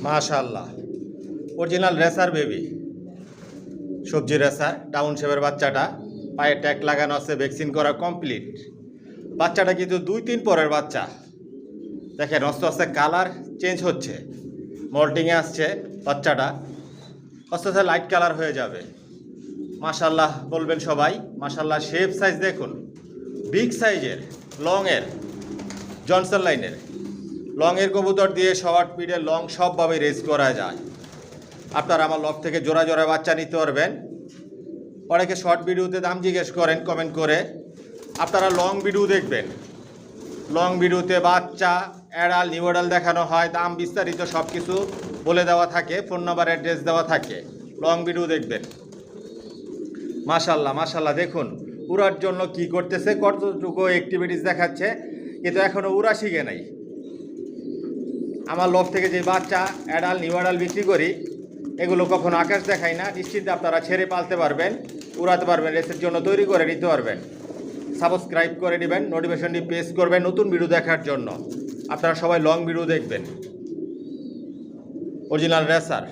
মাশাআল্লাহ, original racer baby, সবজি racer town শেপের বাচ্চাটা। পায়ে ট্যাগ লাগানো আছে, ভ্যাকসিন করা কমপ্লিট। বাচ্চাটা কিন্তু 2-3 পরের বাচ্চা। দেখেন আস্তে আস্তে কালার চেঞ্জ হচ্ছে, মল্টিংয়ে আসছে বাচ্চাটা, আস্তে আস্তে লাইট কালার হয়ে যাবে। মাশাআল্লাহ বলবেন সবাই। মাশাআল্লাহ, শেপ সাইজ দেখুন, বিগ সাইজের, লংয়ের, জনসন লাইনের লংয়ের কবুতর দিয়ে শর্ট মিডল লং সবভাবে রেস করা যায়। আপনারা আমার লগ থেকে জোড়া জোড়া বাচ্চা নিতে পারবেন। অনেকে শর্ট ভিডিওতে দাম জিজ্ঞেস করেন কমেন্ট করে, আপনারা লং ভিডিও দেখবেন। লং ভিডিওতে বাচ্চা, অ্যাডাল, নিউ অ্যাডাল দেখানো হয়, দাম বিস্তারিত সব কিছু বলে দেওয়া থাকে, ফোন নাম্বার অ্যাড্রেস দেওয়া থাকে। লং ভিডিও দেখবেন। মাশাআল্লাহ মাশাআল্লাহ, দেখুন উড়ার জন্য কি করতেছে, কতটুকু অ্যাক্টিভিটিস দেখাচ্ছে, কিন্তু এখনও উড়া শিখে নাই। আমার লফ থেকে যে বাচ্চা অ্যাডাল নিউ অ্যাডাল বিক্রি করি, এগুলো কখনো আকাশ দেখাই না। নিশ্চিন্তে আপনারা ছেড়ে পালতে পারবেন, উড়াতে পারবেন, রেসের জন্য তৈরি করে নিতে পারবেন। সাবস্ক্রাইব করে নেবেন, নোটিফিকেশনটি প্রেস করবেন নতুন ভিডিও দেখার জন্য। আপনারা সবাই লং ভিডিও দেখবেন। Original racer.